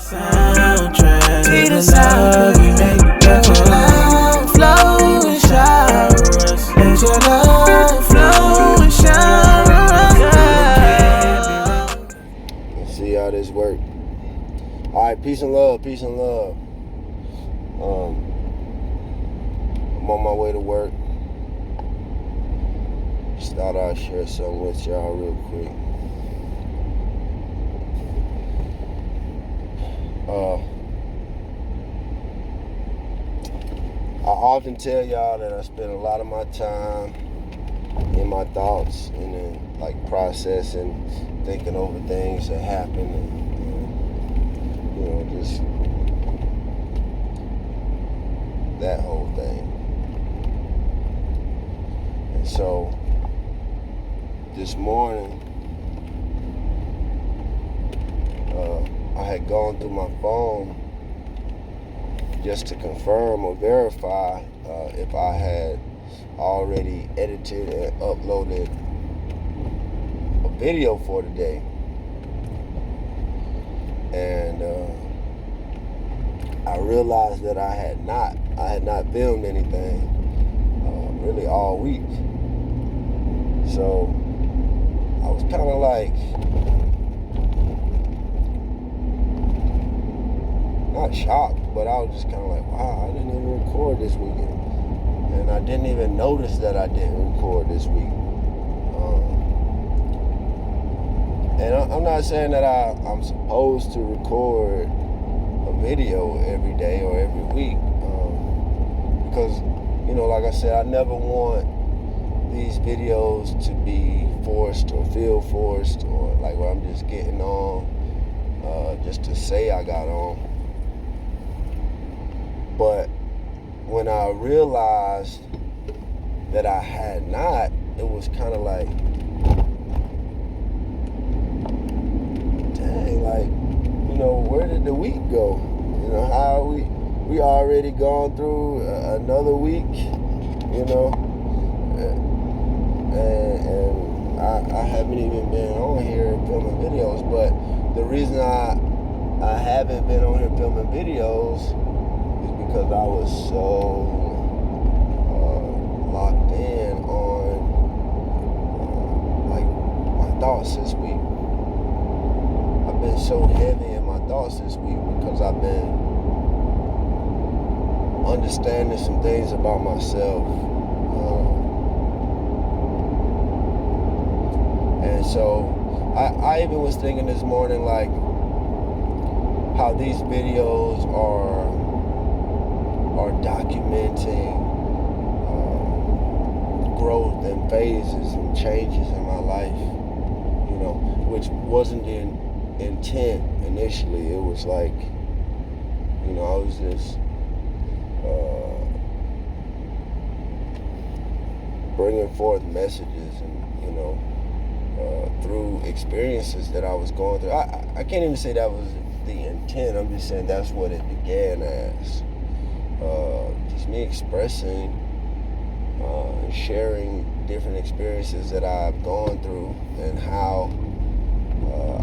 Soundtrack to the love we make. Let your love flow and shower us. Let your love flow and shower us. Let's see how this works. Alright, peace and love, peace and love. I'm on my way to work. Just thought I'd share something with y'all real quick. I often tell y'all that I spend a lot of my time in my thoughts and then like processing, thinking over things that happen, and you know, just that whole thing. And so this morning, I had gone through my phone just to confirm or verify if I had already edited and uploaded a video for today. And I realized that I had not filmed anything really all week. So I was kind of like, not shocked, but I was just kind of like, wow, I didn't even record this weekend. And I didn't even notice that I didn't record this week. And I'm not saying that I'm supposed to record a video every day or every week. Because, you know, like I said, I never want these videos to be forced or feel forced, or like where I'm just getting on just to say I got on. But when I realized that I had not, it was kind of like, dang, like, you know, where did the week go? You know, how we already gone through another week, you know, and I haven't even been on here filming videos. But the reason I haven't been on here filming videos because I was so locked in on like my thoughts this week. I've been so heavy in my thoughts this week because I've been understanding some things about myself. And so I even was thinking this morning, like, how these videos are documenting growth and phases and changes in my life, you know, which wasn't the intent initially. It was like, you know, I was just bringing forth messages and, you know, through experiences that I was going through. I can't even say that was the intent. I'm just saying that's what it began as. Just me expressing and sharing different experiences that I've gone through and how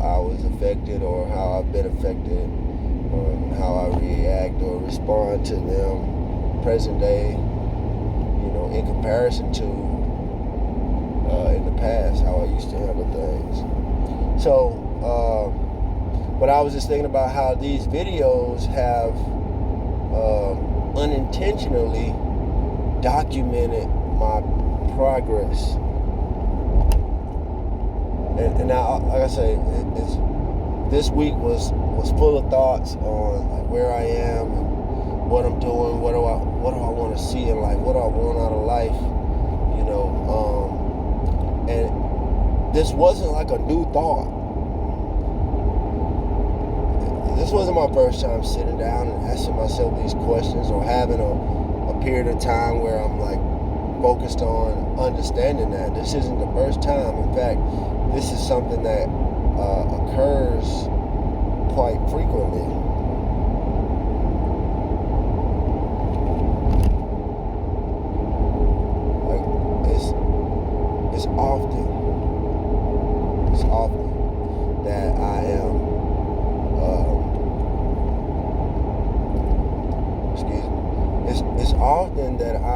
I was affected, or how I've been affected, and how I react or respond to them present day, you know, in comparison to in the past, how I used to handle things. So, but I was just thinking about how these videos have unintentionally documented my progress. And now, like I say, this week was full of thoughts on like where I am and what I'm doing, what do I want to see in life, what do I want out of life, you know. And this wasn't like a new thought. This wasn't my first time sitting down and asking myself these questions, or having a period of time where I'm like focused on understanding that. This isn't the first time. In fact, this is something that occurs quite frequently. Like it's often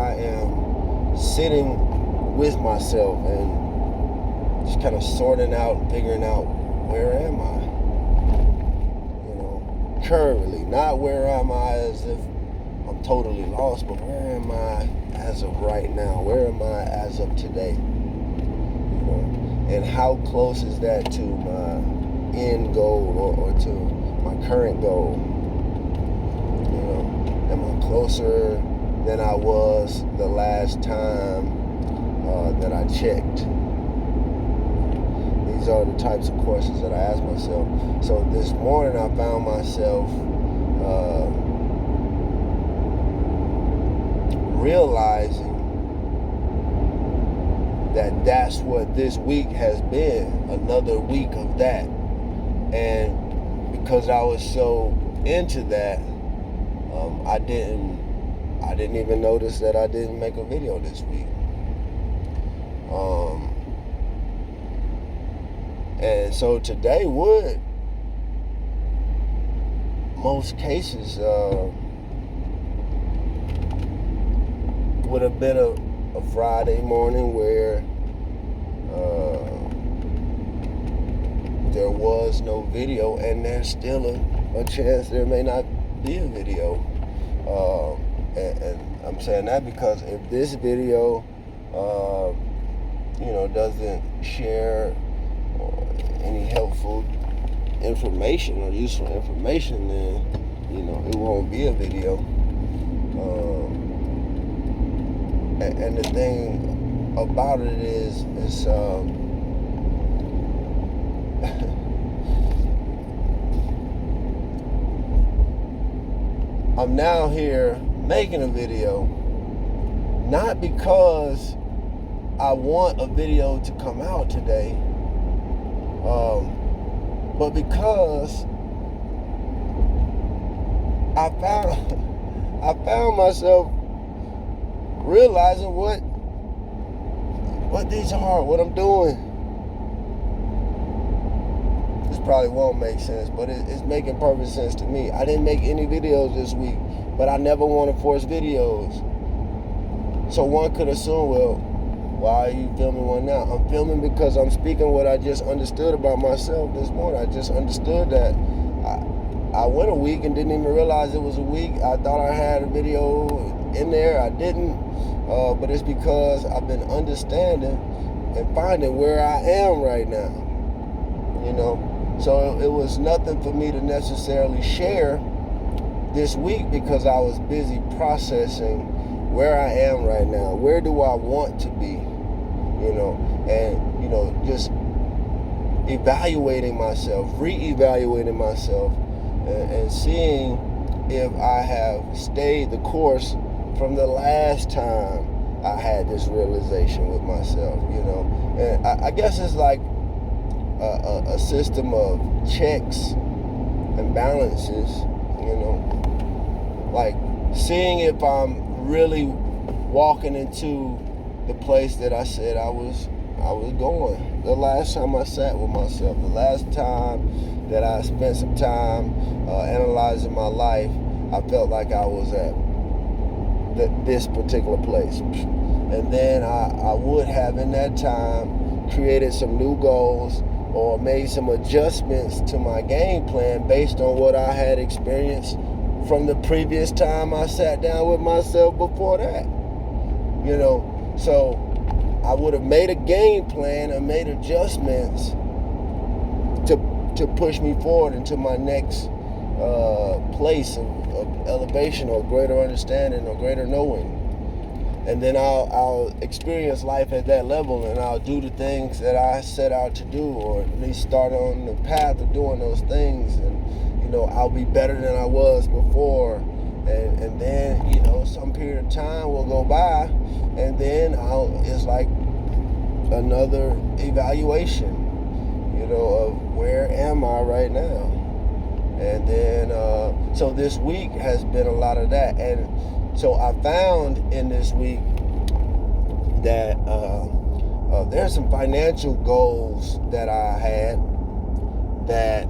I am sitting with myself and just kind of sorting out, figuring out, where am I? You know, currently, not where am I as if I'm totally lost, but where am I as of right now? Where am I as of today? You know, and how close is that to my end goal or to my current goal? You know, am I closer than I was the last time that I checked? These are the types of questions that I ask myself. So this morning I found myself realizing that that's what this week has been, another week of that. And because I was so into that, I didn't even notice that I didn't make a video this week. And so today would, most cases, would have been a Friday morning where there was no video, and there's still a chance there may not be a video. And I'm saying that because if this video, doesn't share any helpful information or useful information, then, it won't be a video. And the thing about it is I'm now here making a video, not because I want a video to come out today, but because I found myself realizing what these are, what I'm doing. This probably won't make sense, but it's making perfect sense to me. I didn't make any videos this week, but I never want to force videos. So one could assume, well, why are you filming one now? I'm filming because I'm speaking what I just understood about myself this morning. I just understood that I went a week and didn't even realize it was a week. I thought I had a video in there. I didn't. But it's because I've been understanding and finding where I am right now. So it was nothing for me to necessarily share this week because I was busy processing where I am right now. Where do I want to be? And just evaluating myself, reevaluating myself, and seeing if I have stayed the course from the last time I had this realization with myself. And I guess it's like a system of checks and balances, like seeing if I'm really walking into the place that I said I was going. The last time I sat with myself, the last time that I spent some time analyzing my life, I felt like I was at this particular place. And then I would have in that time created some new goals or made some adjustments to my game plan based on what I had experienced from the previous time I sat down with myself before that. So I would have made a game plan and made adjustments to push me forward into my next place of elevation or greater understanding or greater knowing. And then I'll experience life at that level, and I'll do the things that I set out to do, or at least start on the path of doing those things. And I'll be better than I was before. And then some period of time will go by, and then it's like another evaluation, of where am I right now. And then so this week has been a lot of that. And so I found in this week that there's some financial goals that I had that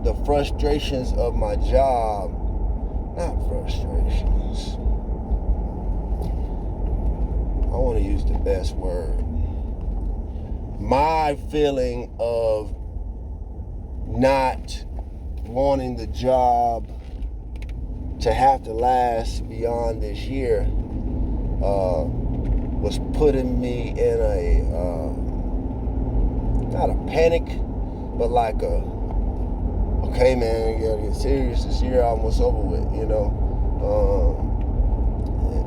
the frustrations of my job, not frustrations, want to use the best word. My feeling of not wanting the job to have to last beyond this year was putting me in a not a panic, but like a, okay man, you gotta get serious, this year almost over with, you know.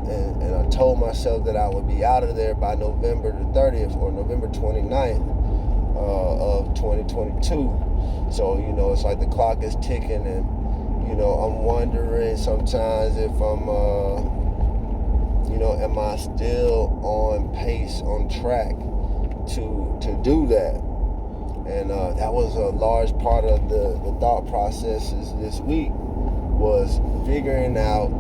And I told myself that I would be out of there by November the 30th or November 29th of 2022. So, you know, it's like the clock is ticking, and, you know, I'm wondering sometimes if I'm, you know, am I still on pace, on track to do that? And that was a large part of the thought processes this week, was figuring out,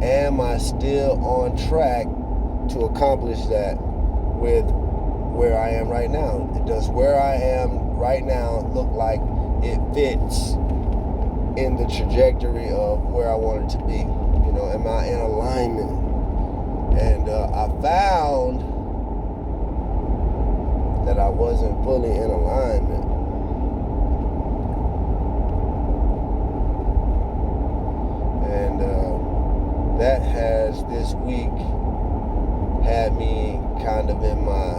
am I still on track to accomplish that with where I am right now? Does where I am right now look like it fits in the trajectory of where I want it to be? You know, am I in alignment? And I found that I wasn't fully in alignment. And that has this week had me kind of in my,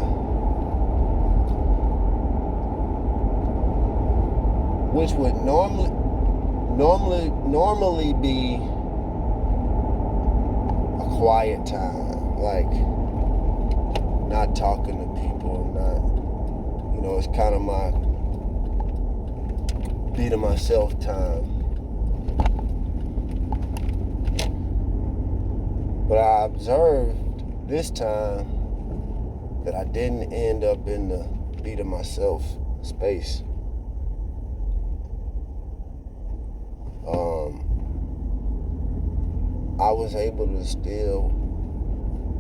which would normally be a quiet time, like not talking to people, not, you know, it's kind of my beating myself time. But I observed this time that I didn't end up in the beating myself space. I was able to still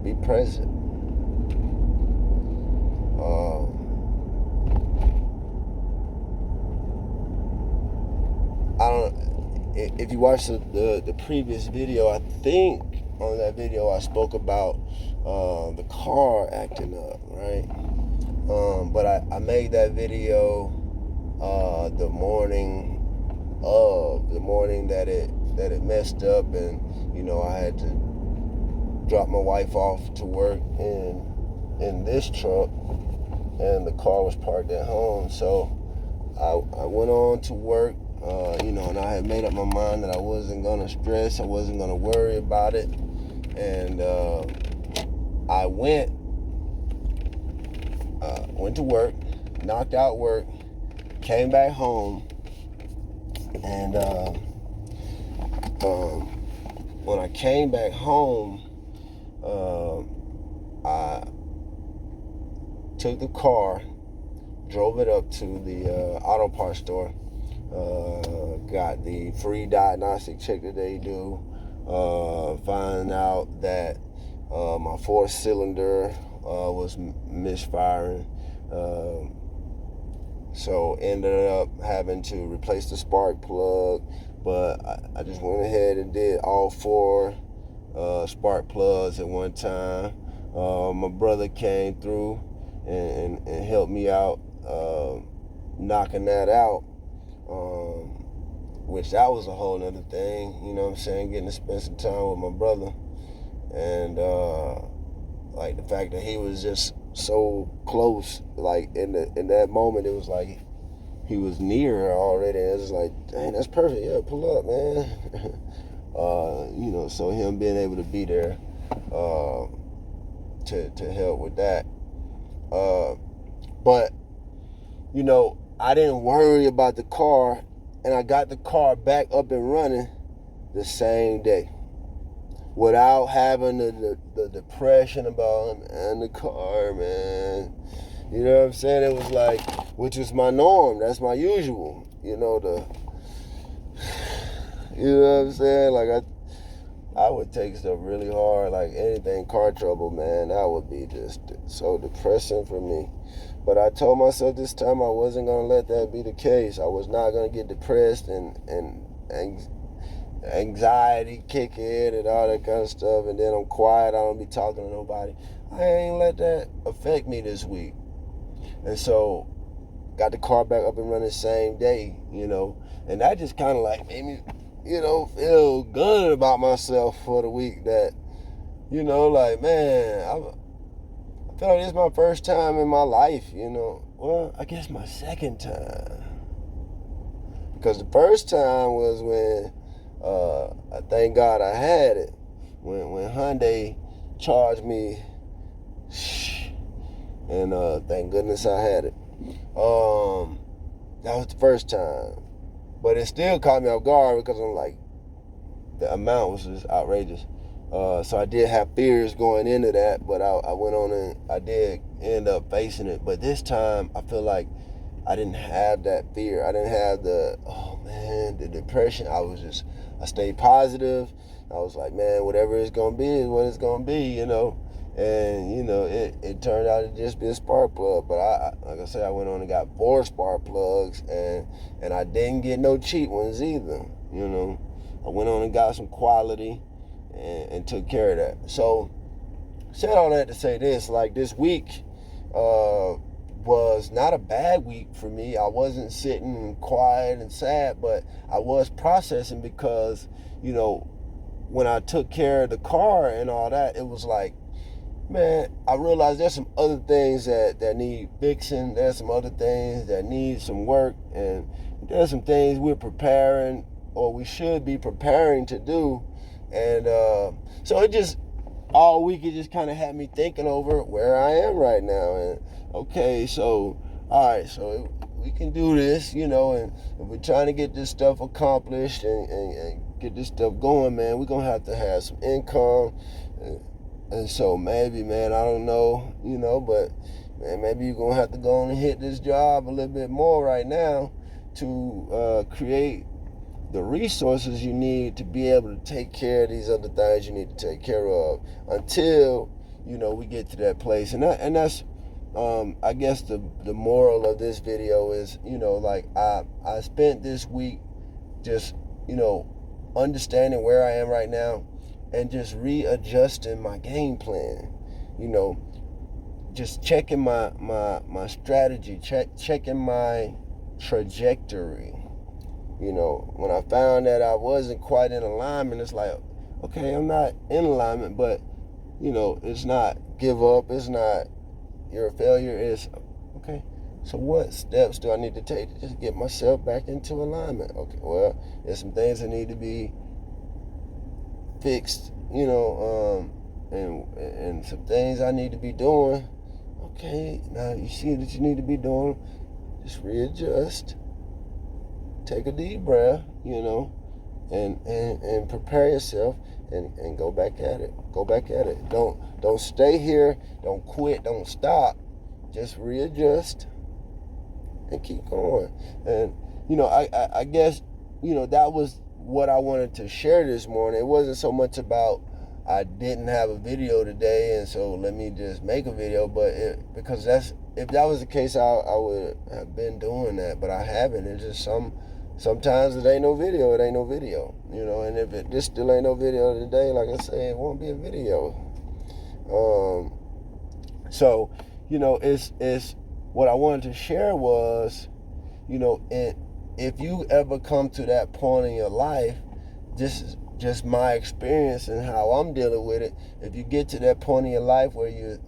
be present. I don't. If you watch the previous video, I think on that video I spoke about the car acting up, right? But I made that video the morning that it messed up, and you know, I had to drop my wife off to work in this truck, and the car was parked at home. So I went on to work, you know, and I had made up my mind that I wasn't gonna stress, I wasn't gonna worry about it, and I went to work, knocked out work, came back home, and when I came back home, I took the car, drove it up to the auto parts store, got the free diagnostic check that they do, finding out that my 4th cylinder was misfiring, so ended up having to replace the spark plug. But I just went ahead and did all 4 spark plugs at one time. My brother came through and helped me out knocking that out, which that was a whole nother thing, you know what I'm saying, getting to spend some time with my brother. And like the fact that he was just so close, like in that moment, it was like he was near already. It was like, dang, that's perfect. Yeah, pull up, man. You know, so him being able to be there to help with that. But you know, I didn't worry about the car, and I got the car back up and running the same day, without having the depression about, man, the car, man. You know what I'm saying? It was like, which is my norm. That's my usual. You know, you know what I'm saying? Like, I would take stuff really hard, like anything car trouble, man. That would be just so depressing for me. But I told myself this time I wasn't going to let that be the case. I was not going to get depressed and anxiety kick in and all that kind of stuff, and then I'm quiet, I don't be talking to nobody. I ain't let that affect me this week. And so got the car back up and running the same day, and that just kind of like made me, feel good about myself for the week. That, like, man, I feel like this is my first time in my life, well, I guess my second time, because the first time was when I thank God I had it, when Hyundai charged me, and thank goodness I had it. That was the first time, but it still caught me off guard because I'm like, the amount was just outrageous. So I did have fears going into that, but I went on and I did end up facing it. But this time I feel like I didn't have that fear. I didn't have the depression. I stayed positive. I was like, man, whatever it's gonna be is what it's gonna be, And it turned out to just be a spark plug. But like I said, I went on and got 4 spark plugs, and I didn't get no cheap ones either. I went on and got some quality and took care of that. So said all that to say this, like, this week was not a bad week for me. I wasn't sitting quiet and sad, but I was processing because, when I took care of the car and all that, it was like, man, I realized there's some other things that need fixing. There's some other things that need some work. And there's some things we're preparing, or we should be preparing to do. And so it just, all week, it just kind of had me thinking over where I am right now. And, okay, so, all right, so we can do this, and if we're trying to get this stuff accomplished and get this stuff going, man, we're going to have some income. And so maybe, man, I don't know, but, man, maybe you're going to have to go on and hit this job a little bit more right now to create the resources you need to be able to take care of these other things you need to take care of until, we get to that place. And that's, I guess the moral of this video is, like, I spent this week just, understanding where I am right now and just readjusting my game plan, just checking my strategy, checking my trajectory. When I found that I wasn't quite in alignment, it's like, okay, I'm not in alignment, but, it's not give up, it's not you're a failure, it's, okay, so what steps do I need to take to just get myself back into alignment? Okay, well, there's some things that need to be fixed, and some things I need to be doing. Okay, now you see that you need to be doing, just readjust. Take a deep breath, and prepare yourself and go back at it. Go back at it. Don't stay here. Don't quit. Don't stop. Just readjust and keep going. And, I guess, that was what I wanted to share this morning. It wasn't so much about I didn't have a video today, and so let me just make a video, but because if that was the case, I would have been doing that, but I haven't. It's just sometimes it ain't no video, and if this still ain't no video today, like I say, it won't be a video. So, it's what I wanted to share was, if you ever come to that point in your life, this is just my experience and how I'm dealing with it. If you get to that point in your life where you're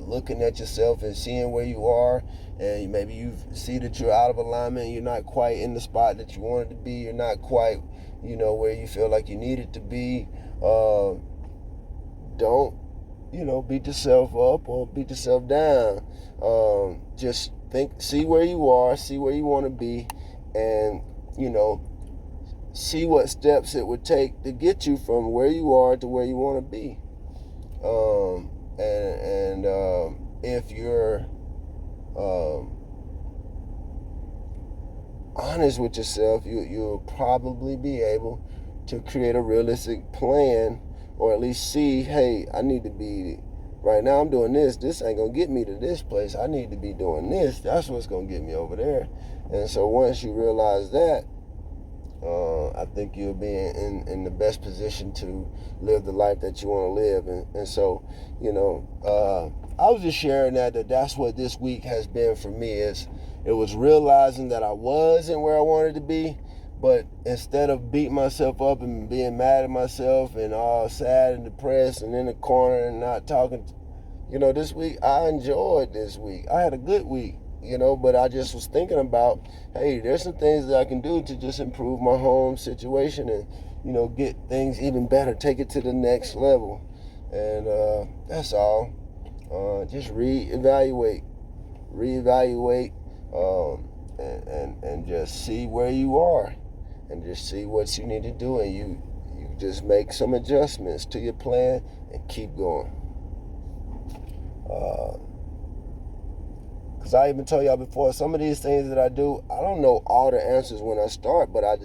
looking at yourself and seeing where you are, and maybe you see that you're out of alignment, you're not quite in the spot that you wanted to be, you're not quite, where you feel like you needed to be, don't, beat yourself up or beat yourself down. Just see where you are, see where you want to be, and, see what steps it would take to get you from where you are to where you want to be. And if you're honest with yourself, you'll probably be able to create a realistic plan, or at least see, hey, I need to be, right now I'm doing this ain't gonna get me to this place, I need to be doing this, that's what's gonna get me over there. And so once you realize that, I think you'll be in the best position to live the life that you want to live. And so, I was just sharing that's what this week has been for me. It was realizing that I wasn't where I wanted to be, but instead of beating myself up and being mad at myself and all sad and depressed and in the corner and not talking, this week, I enjoyed this week. I had a good week. But I just was thinking about, hey, there's some things that I can do to just improve my home situation and, get things even better, take it to the next level. And that's all. Just reevaluate, and just see where you are and just see what you need to do. And you just make some adjustments to your plan and keep going. Because I even told y'all before, some of these things that I do, I don't know all the answers when I start, but I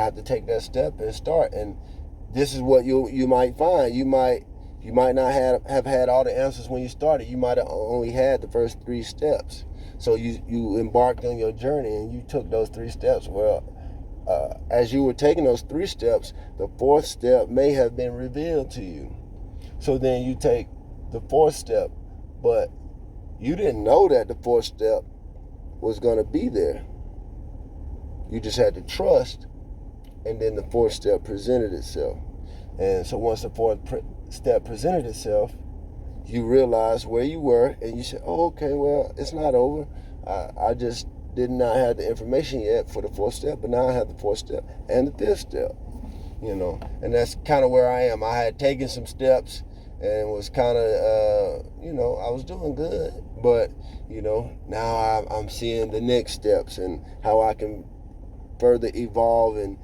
have to take that step and start. And this is what you might find. You might not have had all the answers when you started. You might have only had the first 3 steps. So you embarked on your journey and you took those 3 steps. Well, as you were taking those 3 steps, the 4th step may have been revealed to you. So then you take the 4th step, but you didn't know that the 4th step was going to be there. You just had to trust, and then the 4th step presented itself. And so once the 4th step presented itself, you realized where you were, and you said, oh, okay, well, it's not over. I just did not have the information yet for the 4th step, but now I have the 4th step and the 5th step, And that's kind of where I am. I had taken some steps, and was kind of, I was doing good. But, now I'm seeing the next steps and how I can further evolve and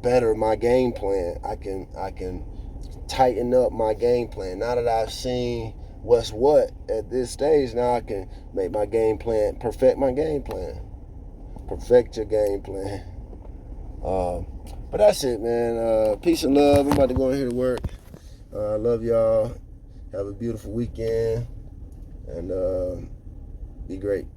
better my game plan. I can tighten up my game plan. Now that I've seen what's what at this stage, now I can make my game plan, perfect my game plan. Perfect your game plan. But that's it, man. Peace and love. I'm about to go in here to work. I love y'all. Have a beautiful weekend. And be great.